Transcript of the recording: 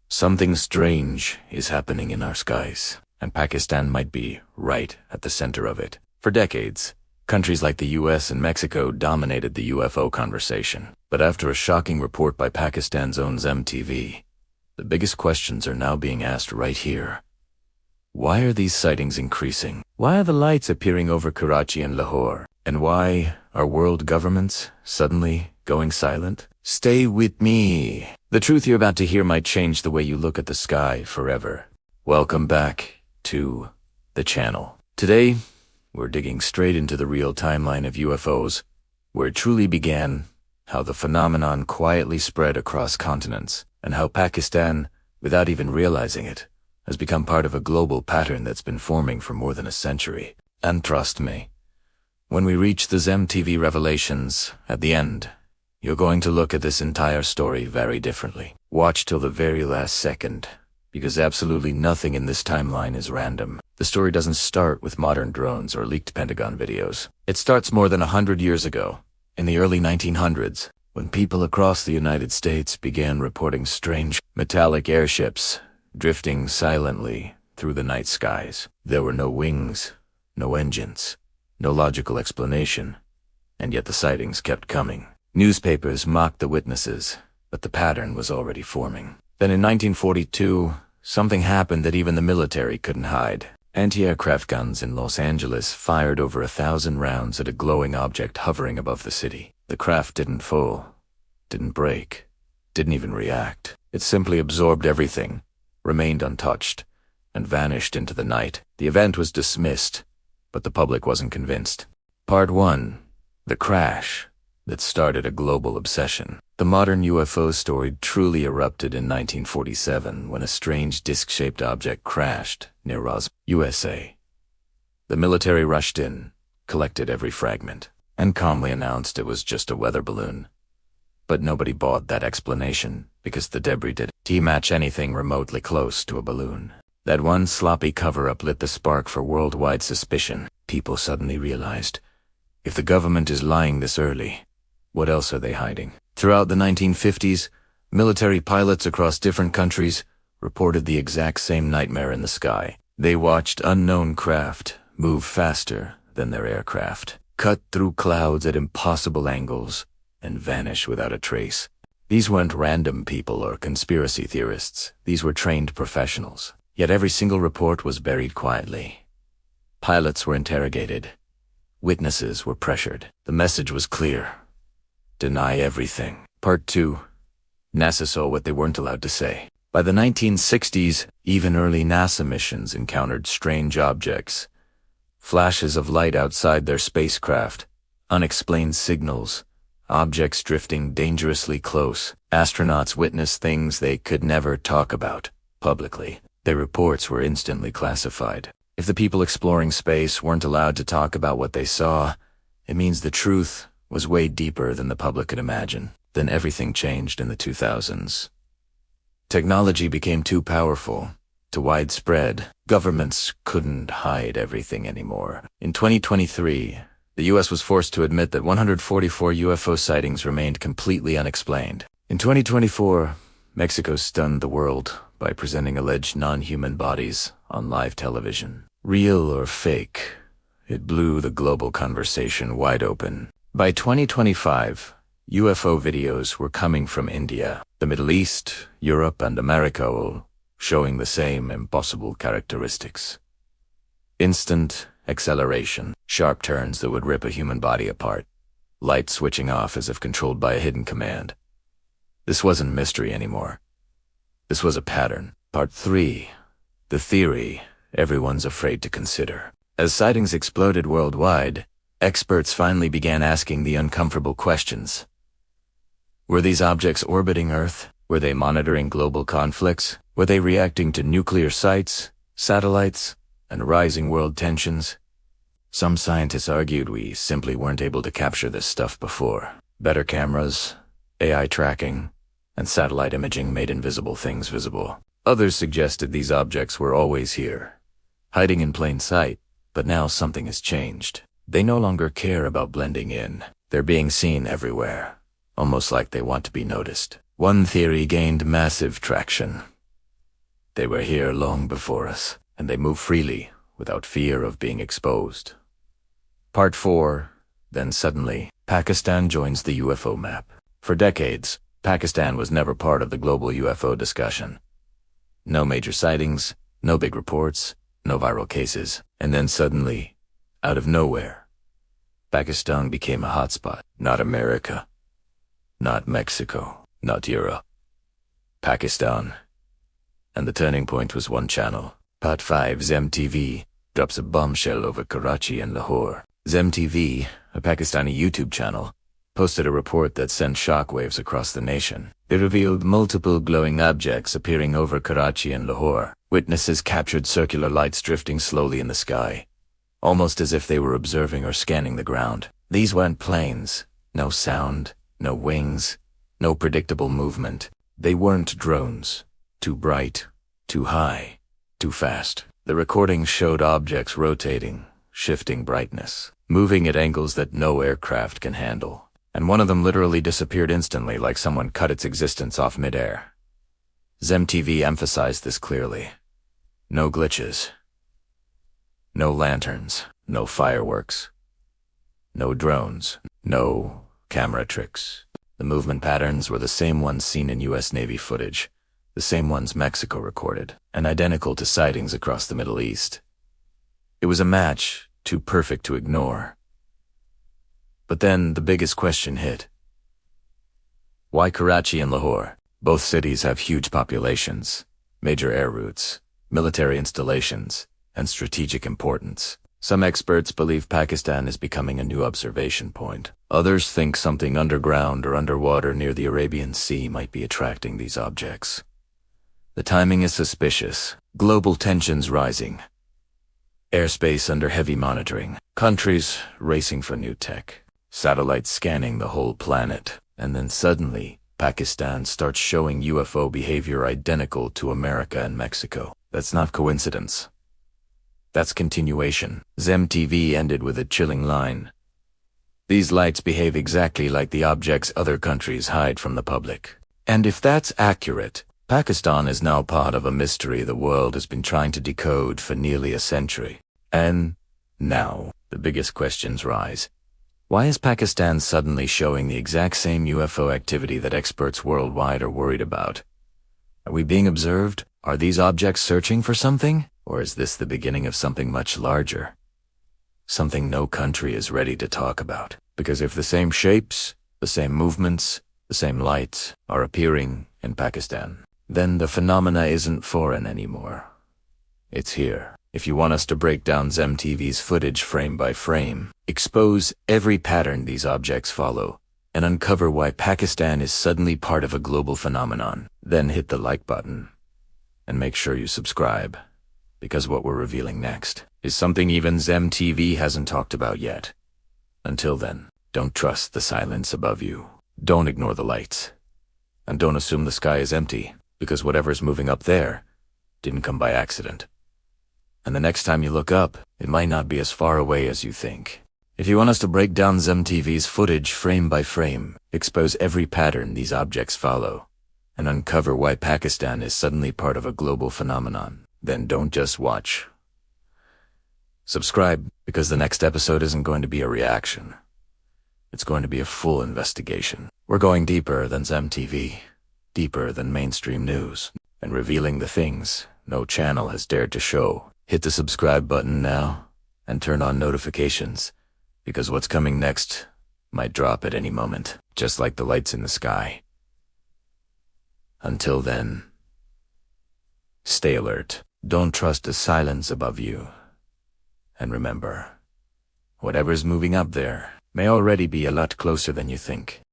Something strange is happening in our skies, and Pakistan might be right at the center of it. For decades, countries like the US and Mexico dominated the UFO conversation. But after a shocking report by Pakistan's own ZEM TV, the biggest questions are now being asked right here. Why are these sightings increasing? Why are the lights appearing over Karachi and Lahore? And why are world governments suddenly going silent? Stay with me. The truth you're about to hear might change the way you look at the sky forever. Welcome back to the channel. Today, we're digging straight into the real timeline of UFOs, where it truly began, how the phenomenon quietly spread across continents, and how Pakistan, without even realizing it, has become part of a global pattern that's been forming for more than a century. And trust me, when we reach the ZEM TV revelations at the end, you're going to look at this entire story very differently. Watch till the very last second, because absolutely nothing in this timeline is random. The story doesn't start with modern drones or leaked Pentagon videos. It starts more than 100 years ago, in the early 1900s, when people across the United States began reporting strange metallic airships drifting silently through the night skies. There were no wings, no engines, no logical explanation, and yet the sightings kept coming. Newspapers mocked the witnesses, but the pattern was already forming. Then in 1942, something happened that even the military couldn't hide. Anti-aircraft guns in Los Angeles fired over 1,000 rounds at a glowing object hovering above the city. The craft didn't fall, didn't break, didn't even react. It simply absorbed everything, remained untouched, and vanished into the night. The event was dismissed, but the public wasn't convinced. Part 1. The crash that started a global obsession. The modern UFO story truly erupted in 1947 when a strange disc-shaped object crashed near Roswell, USA. The military rushed in, collected every fragment, and calmly announced it was just a weather balloon. But nobody bought that explanation because the debris didn't match anything remotely close to a balloon. That one sloppy cover-up lit the spark for worldwide suspicion. People suddenly realized, if the government is lying this early, what else are they hiding? Throughout the 1950s, military pilots across different countries reported the exact same nightmare in the sky. They watched unknown craft move faster than their aircraft, cut through clouds at impossible angles, and vanish without a trace. These weren't random people or conspiracy theorists. These were trained professionals. Yet every single report was buried quietly. Pilots were interrogated. Witnesses were pressured. The message was clear. Deny everything. Part 2. NASA saw what they weren't allowed to say. By the 1960s, even early NASA missions encountered strange objects. Flashes of light outside their spacecraft, unexplained signals, objects drifting dangerously close. Astronauts witnessed things they could never talk about publicly. Their reports were instantly classified. If the people exploring space weren't allowed to talk about what they saw, it means the truth was way deeper than the public could imagine. Then everything changed in the 2000s. Technology became too powerful, too widespread. Governments couldn't hide everything anymore. In 2023, the US was forced to admit that 144 UFO sightings remained completely unexplained. In 2024, Mexico stunned the world by presenting alleged non-human bodies on live television. Real or fake, it blew the global conversation wide open. By 2025, UFO videos were coming from India, the Middle East, Europe, and America, all showing the same impossible characteristics. Instant acceleration, sharp turns that would rip a human body apart, light switching off as if controlled by a hidden command. This wasn't mystery anymore. This was a pattern. Part 3. The theory everyone's afraid to consider. As sightings exploded worldwide, experts finally began asking the uncomfortable questions. Were these objects orbiting Earth? Were they monitoring global conflicts? Were they reacting to nuclear sites, satellites, and rising world tensions? Some scientists argued we simply weren't able to capture this stuff before. Better cameras, AI tracking, and satellite imaging made invisible things visible. Others suggested these objects were always here, hiding in plain sight, but now something has changed. They no longer care about blending in. They're being seen everywhere, almost like they want to be noticed. One theory gained massive traction. They were here long before us, and they move freely, without fear of being exposed. Part 4. Then suddenly, Pakistan joins the UFO map. For decades, Pakistan was never part of the global UFO discussion. No major sightings, no big reports, no viral cases. And then suddenly, out of nowhere, Pakistan became a hotspot. Not America, not Mexico, not Europe. Pakistan. And the turning point was one channel. Part 5 ZEM TV drops a bombshell over Karachi and Lahore. ZEM TV, a Pakistani YouTube channel, posted a report that sent shockwaves across the nation. It revealed multiple glowing objects appearing over Karachi and Lahore. Witnesses captured circular lights drifting slowly in the sky, almost as if they were observing or scanning the ground. These weren't planes. No sound, no wings, no predictable movement. They weren't drones. Too bright, too high, too fast. The recording showed objects rotating, shifting brightness, moving at angles that no aircraft can handle. And one of them literally disappeared instantly, like someone cut its existence off midair. ZEM TV emphasized this clearly. No glitches. No lanterns. No fireworks. No drones. No camera tricks. The movement patterns were the same ones seen in U.S. Navy footage, the same ones Mexico recorded, and identical to sightings across the Middle East. It was a match too perfect to ignore. But then the biggest question hit. Why Karachi and Lahore? Both cities have huge populations, major air routes, military installations, and strategic importance. Some experts believe Pakistan is becoming a new observation point. Others think something underground or underwater near the Arabian Sea might be attracting these objects. The timing is suspicious. Global tensions rising. Airspace under heavy monitoring. Countries racing for new tech. Satellites scanning the whole planet. And then suddenly, Pakistan starts showing UFO behavior identical to America and Mexico. That's not coincidence. That's continuation. ZEM TV ended with a chilling line. These lights behave exactly like the objects other countries hide from the public. And if that's accurate, Pakistan is now part of a mystery the world has been trying to decode for nearly a century. And now, the biggest questions rise. Why is Pakistan suddenly showing the exact same UFO activity that experts worldwide are worried about? Are we being observed? Are these objects searching for something? Or is this the beginning of something much larger? Something no country is ready to talk about. Because if the same shapes, the same movements, the same lights are appearing in Pakistan, then the phenomena isn't foreign anymore. It's here. If you want us to break down ZEM TV's footage frame by frame, expose every pattern these objects follow, and uncover why Pakistan is suddenly part of a global phenomenon, then hit the like button. And make sure you subscribe, because what we're revealing next is something even ZEM TV hasn't talked about yet. Until then, don't trust the silence above you. Don't ignore the lights. And don't assume the sky is empty, because whatever's moving up there didn't come by accident. And the next time you look up, it might not be as far away as you think. If you want us to break down ZEM TV's footage frame by frame, expose every pattern these objects follow, and uncover why Pakistan is suddenly part of a global phenomenon, then don't just watch. Subscribe, because the next episode isn't going to be a reaction. It's going to be a full investigation. We're going deeper than ZEM TV, deeper than mainstream news, and revealing the things no channel has dared to show. Hit the subscribe button now, and turn on notifications, because what's coming next might drop at any moment, just like the lights in the sky. Until then, stay alert. Don't trust the silence above you. And remember, whatever's moving up there may already be a lot closer than you think.